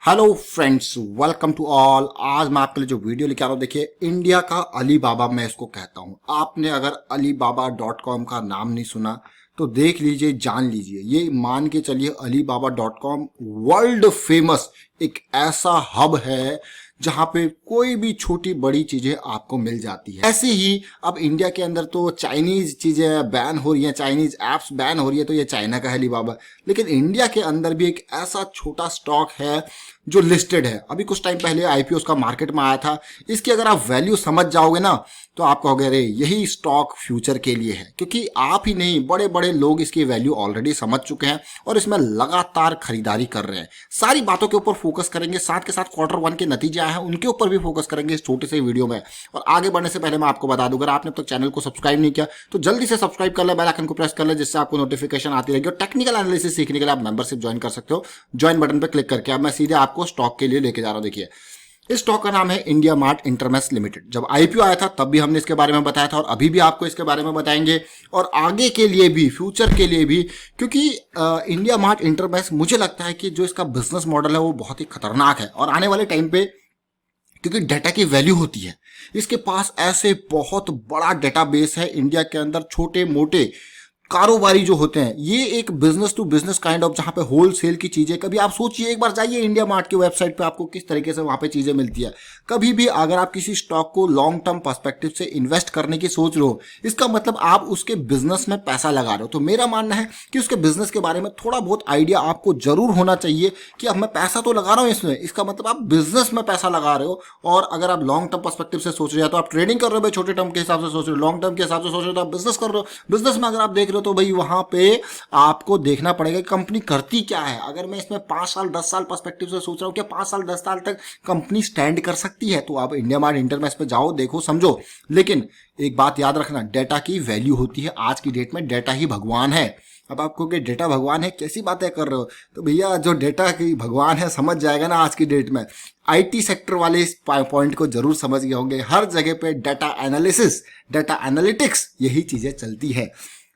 Hello friends, welcome to all. आज मैं आपके लिए जो वीडियो लेके आ रहा हूँ, देखिए, इंडिया का अलीबाबा मैं इसको कहता हूँ। आपने अगर alibaba.com का नाम नहीं सुना तो देख लीजिए, जान लीजिए। ये मान के चलिए alibaba.com वर्ल्ड फेमस एक ऐसा हब है जहां पे कोई भी छोटी बड़ी चीजें आपको मिल जाती है। ऐसे ही अब इंडिया के अंदर तो चाइनीज चीजें बैन हो रही हैं, चाइनीज एप्स बैन हो रही है, तो ये चाइना का है अलीबाबा। लेकिन इंडिया के अंदर भी एक ऐसा छोटा स्टॉक है जो लिस्टेड है। अभी कुछ टाइम पहले आईपीओ उसका मार्केट में आया था। इसकी अगर आप वैल्यू समझ जाओगे ना तो आप कहोगे अरे यही स्टॉक फ्यूचर के लिए है, क्योंकि आप ही नहीं, बड़े बड़े लोग इसकी वैल्यू ऑलरेडी समझ चुके हैं और इसमें लगातार खरीदारी कर रहे हैं। सारी बातों के ऊपर फोकस करेंगे, साथ के साथ Q1 के नतीजे आए हैं उनके ऊपर भी फोकस करेंगे इस छोटे से वीडियो में। और आगे बढ़ने से पहले मैं आपको बता दूं, अगर आपने अब तक चैनल को सब्सक्राइब नहीं किया तो जल्दी से सब्सक्राइब कर ले, बेल आइकन को प्रेस कर ले, जिससे आपको नोटिफिकेशन आती रहेगी। और टेक्निकल एनालिसिस सीखने के लिए आप मेंबरशिप ज्वाइन कर सकते हो। ज्वाइन बटन पर क्लिक करके अब मैं सीधे आपको स्टॉक के लिए लेके जा रहा हूं। देखिए, इस स्टॉक का नाम है इंडिया मार्ट इंटरमेश लिमिटेड। जब आईपीओ आया था तब भी हमने इसके बारे में बताया था और अभी भी आपको इसके बारे में बताएंगे और आगे के लिए भी, फ्यूचर के लिए भी, क्योंकि इंडिया मार्ट इंटरमेश मुझे लगता है कि जो इसका बिजनेस मॉडल है वो बहुत ही खतरनाक है। और आने वाले टाइम पे, क्योंकि डाटा की वैल्यू होती है, इसके पास ऐसे बहुत बड़ा डेटाबेस है इंडिया के अंदर। छोटे मोटे कारोबारी जो होते हैं, ये एक business to business kind of, जहां पे होलसेल की चीजें, कभी आप सोचिए, एक बार जाइए इंडिया मार्ट की वेबसाइट पे, आपको किस तरीके से वहां पे चीजें मिलती है। कभी भी अगर आप किसी स्टॉक को लॉन्ग टर्म पर्सपेक्टिव से इन्वेस्ट करने की सोच रहे हो, इसका मतलब आप उसके बिजनेस में पैसा लगा रहे हो। तो मेरा मानना है कि उसके बिजनेस के बारे में थोड़ा बहुत आइडिया आपको जरूर होना चाहिए कि अब मैं पैसा तो लगा रहा हूं इसमें, इसका मतलब आप बिजनेस में पैसा लगा रहे हो। और अगर आप लॉन्ग टर्म पर्सपेक्टिव से सोच रहे हो तो आप ट्रेडिंग कर रहे हो भाई, छोटे टर्म के हिसाब से सोच रहे हो, लॉन्ग टर्म के हिसाब से सोच रहे हो तो आप बिजनेस कर रहे हो। बिजनेस में अगर आप देख रहे हो तो भाई वहां पे आपको देखना पड़ेगा कि कंपनी करती क्या है। अगर मैं इसमें 5 साल 10 साल पर्सपेक्टिव से सोच रहा हूं कि 5 साल 10 साल तक कंपनी स्टैंड कर सकती है, तो आप इंडिया मार्ट इंटरमेश पे जाओ, देखो, समझो। लेकिन एक बात याद रखना, डेटा की वैल्यू होती है। आज की डेट में डेटा ही भगवान है। अब आपको कि डेटा भगवान है, कैसी बातें कर रहे हो? तो भैया, जो डेटा की भगवान है समझ जाएगा ना आज की डेट में। आईटी सेक्टर वाले इस पॉइंट को जरूर समझ गए होंगे। हर जगह पे डाटा एनालिसिस, डाटा एनालिटिक्स, यही चीजें चलती है।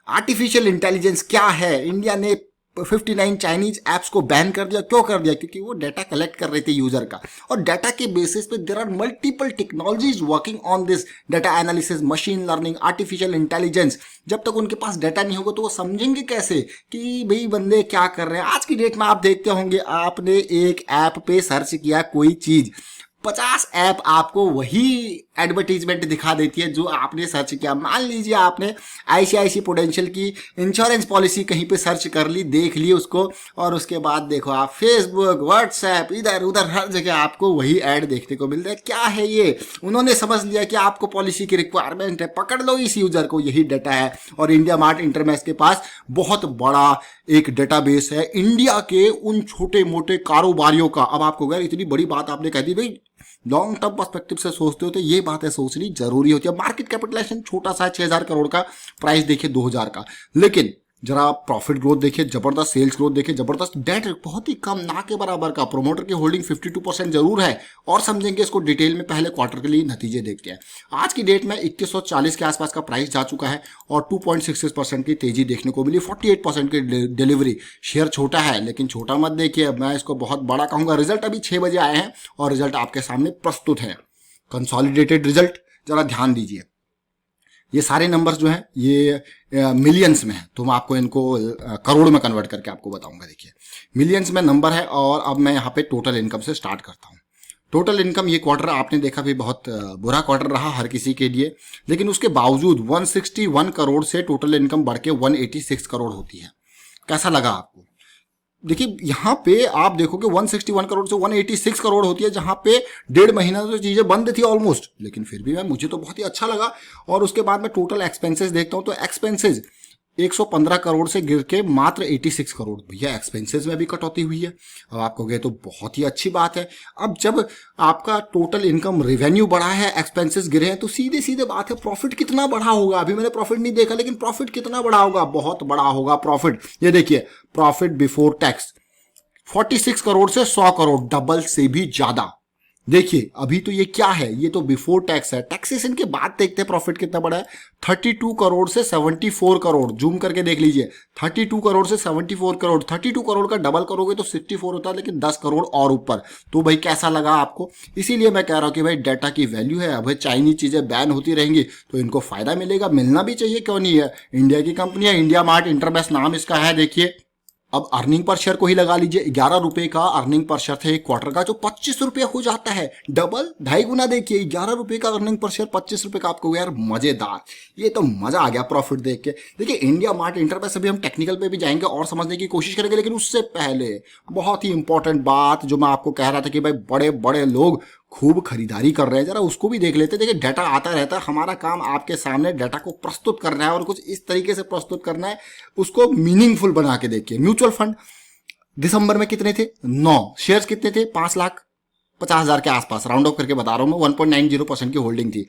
आर्टिफिशियल इंटेलिजेंस क्या है? इंडिया ने 59 चाइनीज ऐप्स को बैन कर दिया। क्यों कर दिया? क्योंकि वो डाटा कलेक्ट कर रहे थे यूजर का, और डाटा के बेसिस पे there are multiple technologies working on this data analysis, machine learning, artificial intelligence. जब तक उनके पास डाटा नहीं होगा तो वो समझेंगे कैसे कि भाई बंदे क्या कर रहे हैं। आज की डेट में आप देखते होंगे, आपने एक ऐप पे सर्च किया कोई चीज, 50 ऐप आपको वही एडवर्टीजमेंट दिखा देती है जो आपने सर्च किया। मान लीजिए आपने आईसीआईसी प्रूडेंशियल की इंश्योरेंस पॉलिसी कहीं पे सर्च कर ली, देख ली उसको, और उसके बाद देखो आप फेसबुक, व्हाट्सएप, इधर उधर हर जगह आपको वही ऐड देखने को मिल रहा है। क्या है ये? उन्होंने समझ लिया कि आपको पॉलिसी की रिक्वायरमेंट है, पकड़ लो इस यूजर को, यही डाटा है। और इंडिया मार्ट इंटरमेश के पास बहुत बड़ा एक डेटाबेस है इंडिया के उन छोटे मोटे कारोबारियों का। अब आपको अगर इतनी बड़ी बात आपने कह दी, भाई लॉन्ग टर्म पर्सपेक्टिव से सोचते हो तो ये बातें सोचनी जरूरी होती है। मार्केट कैपिटलाइजेशन छोटा सा 6000 करोड़ का, प्राइस देखिए 2000 का, लेकिन जरा प्रॉफिट ग्रोथ देखिए, जबरदस्त सेल्स ग्रोथ देखिए, जबरदस्त, डेट बहुत ही कम, ना के बराबर का। प्रोमोटर की होल्डिंग 52% जरूर है। और समझेंगे इसको डिटेल में, पहले क्वार्टर के लिए नतीजे देखते हैं। आज की डेट में 2140 के आसपास का प्राइस जा चुका है और 2.66% की तेजी देखने को मिली, 48% की डिलीवरी। शेयर छोटा है, लेकिन छोटा मत देखिए, मैं इसको बहुत बड़ा कहूंगा। रिजल्ट अभी 6 बजे आए हैं और रिजल्ट आपके सामने प्रस्तुत है, कंसोलिडेटेड रिजल्ट। जरा ध्यान दीजिए, ये सारे नंबर्स जो हैं ये मिलियंस में है, तो मैं आपको इनको करोड़ में कन्वर्ट करके आपको बताऊंगा। देखिए, मिलियंस में नंबर है। और अब मैं यहाँ पे टोटल इनकम से स्टार्ट करता हूँ। टोटल इनकम ये क्वार्टर आपने देखा भी बहुत बुरा क्वार्टर रहा हर किसी के लिए, लेकिन उसके बावजूद 161 करोड़ से टोटल इनकम बढ़ के 186 करोड़ होती है। कैसा लगा आपको? देखिए, यहाँ पे आप देखोगे 161 करोड़ से 186 करोड़ होती है, जहां पे 1.5 महीना तो चीजें बंद थी ऑलमोस्ट, लेकिन फिर भी मुझे तो बहुत ही अच्छा लगा। और उसके बाद मैं टोटल एक्सपेंसेस देखता हूं तो एक्सपेंसेस 115 करोड़ से गिर के मात्र 86 करोड़। भैया, एक्सपेंसेस में भी कटौती हुई है। अब आप कहोगे तो बहुत ही अच्छी बात है। अब जब आपका टोटल इनकम, रेवेन्यू बढ़ा है, एक्सपेंसेस गिरे हैं, तो सीधे सीधे बात है प्रॉफिट कितना बढ़ा होगा। अभी मैंने प्रॉफिट नहीं देखा, लेकिन प्रॉफिट कितना बढ़ा होगा? बहुत बड़ा होगा प्रॉफिट। ये देखिए, प्रॉफिट बिफोर टैक्स 46 करोड़ से 100 करोड़, डबल से भी ज्यादा। देखिए अभी तो ये क्या है, ये तो बिफोर टैक्स है, टैक्सेशन के बाद देखते हैं प्रॉफिट कितना बड़ा है। 32 करोड़ से 74 करोड़, जूम करके देख लीजिए, 32 करोड़ से 74 करोड़, 32 करोड़ का डबल करोगे तो 64 होता है, लेकिन 10 करोड़ और ऊपर। तो भाई कैसा लगा आपको? इसीलिए मैं कह रहा हूँ कि भाई डाटा की वैल्यू है। अब चाइनीज चीजें बैन होती रहेंगी तो इनको फायदा मिलेगा, मिलना भी चाहिए, क्यों नहीं है। इंडिया की कंपनी है, इंडिया मार्ट इंटरबैस नाम इसका है। देखिए अब अर्निंग पर शेयर को ही लगा लीजिए, 11 रुपए का अर्निंग पर शेयर थे एक क्वार्टर का, जो 25 रुपये हो जाता है, डबल 2.5 गुना। देखिए 11 रुपए का अर्निंग पर शेयर 25 रुपए का, आपको यार मजेदार, ये तो मजा आ गया प्रॉफिट देख के। देखिए इंडिया मार्ट इंटरप्राइज, अभी हम टेक्निकल पे भी जाएंगे और समझने की कोशिश करेंगे, लेकिन उससे पहले बहुत ही इंपॉर्टेंट बात जो मैं आपको कह रहा था कि भाई बड़े बड़े लोग खूब खरीदारी कर रहे हैं, जरा उसको भी देख लेते हैं। देखिए डाटा आता रहता है, हमारा काम आपके सामने डाटा को प्रस्तुत करना है और कुछ इस तरीके से प्रस्तुत करना है, उसको मीनिंगफुल बना के। देखिए म्यूचुअल फंड दिसंबर में कितने थे? 9। शेयर्स कितने थे? 5,50,000 के आसपास, राउंड ऑफ करके बता रहा हूं मैं, 1.90% की होल्डिंग थी।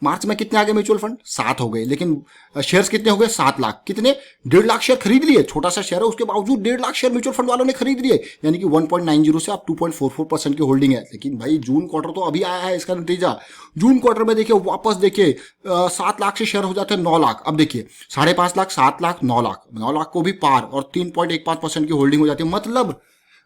मार्च में कितने आ गए म्यूचुअल फंड? 7 हो गए, लेकिन शेयर्स कितने हो गए? 7 लाख। कितने? 1.5 लाख शेयर खरीद लिए, छोटा सा शेयर है उसके बावजूद 1.5 लाख शेयर म्यूचुअल फंड वालों ने खरीद लिए, यानी कि 1.90 से आप 2.44% की होल्डिंग है। लेकिन भाई जून क्वार्टर तो अभी आया है, इसका नतीजा जून क्वार्टर में देखिए वापस देखिए 7 लाख से शेयर हो जाते हैं 9 लाख। अब देखिए 5.5 लाख, 7 लाख, 9 लाख, 9 लाख को भी पार, और 3.15% की होल्डिंग हो जाती है। मतलब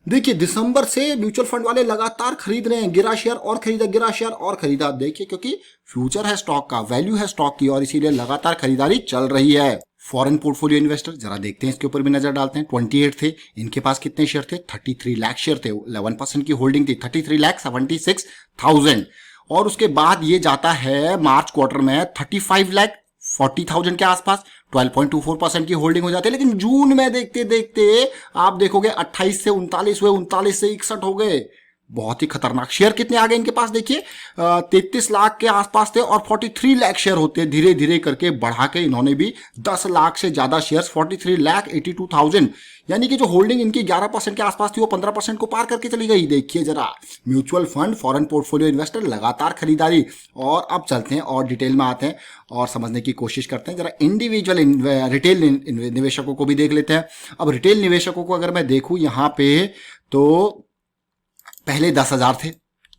देखिए दिसंबर से म्यूचुअल फंड वाले लगातार खरीद रहे हैं, गिरा शेयर और खरीदा, गिरा शेयर और खरीदा। देखिए क्योंकि फ्यूचर है स्टॉक का, वैल्यू है स्टॉक की, और इसीलिए लगातार खरीदारी चल रही है। फॉरेन पोर्टफोलियो इन्वेस्टर जरा देखते हैं, इसके ऊपर भी नजर डालते हैं। 28 थे, इनके पास कितने शेयर थे? 33 लाख शेयर थे, 11% की होल्डिंग थी, 33,76,000। और उसके बाद ये जाता है मार्च क्वार्टर में 35,40,000 के आसपास, 12.24% की होल्डिंग हो जाती है। लेकिन जून में देखते देखते आप देखोगे 28 से 39 हुए, 39 से 61 हो गए। बहुत ही खतरनाक। शेयर कितने आ गए इनके पास? देखिए 33 लाख के आसपास थे और 43 लाख शेयर होते, धीरे धीरे करके बढ़ा के इन्होंने भी 10 लाख से ज्यादा शेयर, 43,82,000, यानी कि जो होल्डिंग इनकी 11% के आसपास थी वो 15% को पार करके चली गई। देखिए जरा, mutual fund, foreign portfolio investor, लगातार खरीदारी। और अब चलते हैं और डिटेल में आते हैं और समझने की कोशिश करते हैं। जरा इंडिविजुअल रिटेल निवेशकों को भी देख लेते हैं। अब रिटेल निवेशकों को अगर मैं देखूं यहाँ पे, तो पहले 10,000 थे,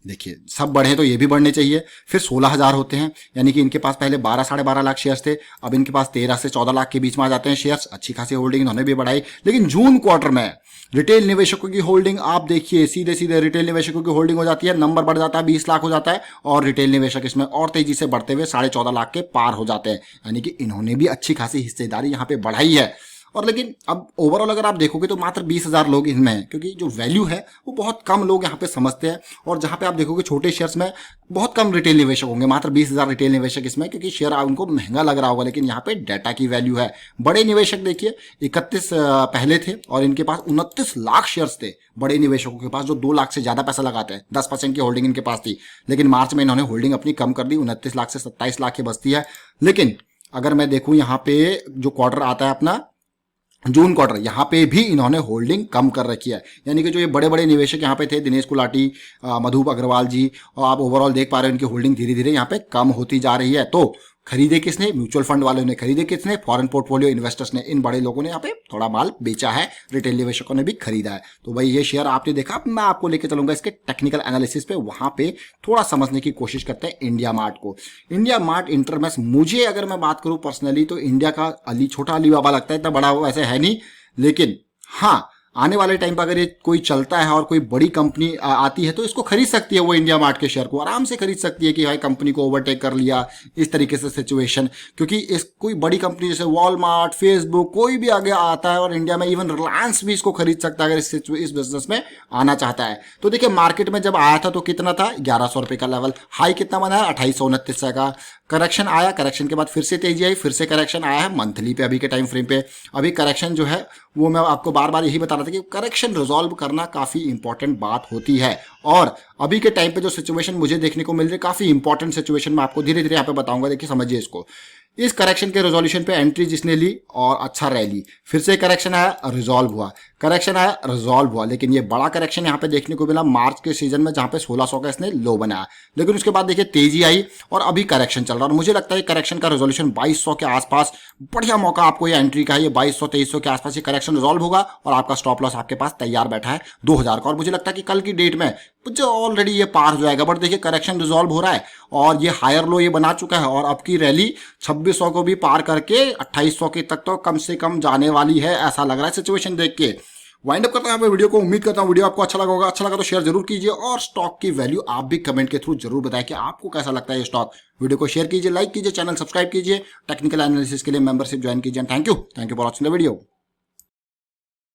देखिए सब बढ़े तो ये भी बढ़ने चाहिए। फिर 16,000 होते हैं, यानी कि इनके पास पहले 12-12.5 लाख शेयर्स थे, अब इनके पास 13 से 14 लाख के बीच में आ जाते हैं शेयर्स। अच्छी खासी होल्डिंग इन्होंने भी बढ़ाई। लेकिन जून क्वार्टर में रिटेल निवेशकों की होल्डिंग आप देखिए, सीधे सीधे रिटेल निवेशकों की होल्डिंग हो जाती है, नंबर बढ़ जाता है, 20 लाख हो जाता है, और रिटेल निवेशक इसमें और तेजी से बढ़ते हुए 14.5 लाख के पार हो जाते हैं, यानी कि इन्होंने भी अच्छी खासी हिस्सेदारी यहाँ पे बढ़ाई है। और लेकिन अब ओवरऑल अगर आप देखोगे तो मात्र 20,000 लोग इनमें हैं, क्योंकि जो वैल्यू है वो बहुत कम लोग यहाँ पे समझते हैं। और जहाँ पे आप देखोगे छोटे शेयर्स में बहुत कम रिटेल निवेशक होंगे, मात्र 20,000 रिटेल निवेशक इसमें, क्योंकि शेयर उनको महंगा लग रहा होगा, लेकिन यहाँ पे डाटा की वैल्यू है। बड़े निवेशक देखिए 31 पहले थे और इनके पास 29 लाख शेयर्स थे बड़े निवेशकों के पास, जो 2 लाख से ज्यादा पैसा लगाते हैं। 10% की होल्डिंग इनके पास थी, लेकिन मार्च में इन्होंने होल्डिंग अपनी कम कर दी, 29 लाख से 27 लाख की बचती है। लेकिन अगर मैं देखूं यहाँ पे जो क्वार्टर आता है अपना जून क्वार्टर, यहाँ पे भी इन्होंने होल्डिंग कम कर रखी है, यानी कि जो ये बड़े बड़े निवेशक यहाँ पे थे, दिनेश गुलाटी, मधुप अग्रवाल जी, और आप ओवरऑल देख पा रहे हो इनकी होल्डिंग धीरे धीरे यहाँ पे कम होती जा रही है। तो खरीदे किसने? म्यूचुअल फंड वालों ने खरीदे, किसने? फॉरेन पोर्टफोलियो इन्वेस्टर्स ने। इन बड़े लोगों ने यहाँ पे थोड़ा माल बेचा है, रिटेल निवेशकों ने भी खरीदा है। तो भाई ये शेयर आपने देखा, मैं आपको लेके चलूंगा इसके टेक्निकल एनालिसिस पे, वहां पे थोड़ा समझने की कोशिश करते हैं इंडिया मार्ट को। इंडिया मार्ट इंटरमेश, मुझे अगर मैं बात करूं पर्सनली तो इंडिया का छोटा अली बाबा लगता है, इतना बड़ा वैसे है नहीं, लेकिन हाँ आने वाले टाइम पर अगर ये कोई चलता है और कोई बड़ी कंपनी आती है तो इसको खरीद सकती है, वो इंडिया मार्ट के शेयर को आराम से खरीद सकती है कि भाई कंपनी को ओवरटेक कर लिया, इस तरीके से सिचुएशन। क्योंकि इस कोई बड़ी कंपनी जैसे वॉलमार्ट, फेसबुक, कोई भी आगे आता है, और इंडिया में इवन रिलायंस भी इसको खरीद सकता है अगर इस बिजनेस में आना चाहता है। तो देखिए मार्केट में जब आया था तो कितना था? 1100 रुपए का लेवल, हाई कितना बना है? 2829 का। करेक्शन आया, करेक्शन के बाद फिर से तेजी आई, फिर से करेक्शन आया है मंथली पे, अभी के टाइम फ्रेम पे। अभी करेक्शन जो है वो मैं आपको बार बार यही बता रहा था कि करेक्शन रिजॉल्व करना काफी इंपॉर्टेंट बात होती है। और अभी के टाइम पे जो सिचुएशन मुझे देखने को मिल रही है, काफी इंपॉर्टेंट सिचुएशन, मैं आपको धीरे धीरे यहाँ पे बताऊंगा। देखिए समझिए इसको, इस करेक्शन के रिजोल्यूशन पे एंट्री जिसने ली और अच्छा रैली, फिर से करेक्शन आया, रिजॉल्व हुआ, करेक्शन आया, रिजॉल्व हुआ। लेकिन ये बड़ा करेक्शन यहाँ पे देखने को मिला मार्च के सीजन में, जहां पे 1600 का इसने लो बनाया। लेकिन उसके बाद देखिए तेजी आई और अभी करेक्शन चल रहा है, और मुझे लगता है करेक्शन का रेजोल्यूशन 2200 के आसपास, बढ़िया मौका आपको ये एंट्री का है। ये 2200-2300 के आसपास ये करेक्शन रिजॉल्व होगा और आपका स्टॉप लॉस आपके पास तैयार बैठा है 2000 का। और मुझे लगता है कि कल की डेट में जो ऑलरेडी ये पार हो जाएगा। बट देखिए करेक्शन रिजॉल्व हो रहा है और ये हायर लो ये बना चुका है और अब की रैली 2600 को भी पार करके 2800 के तक तो कम से कम जाने वाली है, ऐसा लग रहा है सिचुएशन देख के। वाइंड अप करता हूं वीडियो को। उम्मीद करता हूं वीडियो आपको अच्छा लगा होगा। अच्छा लगा तो शेयर जरूर कीजिए और स्टॉक की वैल्यू आप भी कमेंट के थ्रू जरूर बताएं कि आपको कैसा लगता है ये स्टॉक। वीडियो को शेयर कीजिए, लाइक कीजिए, चैनल सब्सक्राइब कीजिए, टेक्निकल एनालिसिस के लिए मेंबरशिप ज्वाइन कीजिए। Thank you for watching the video.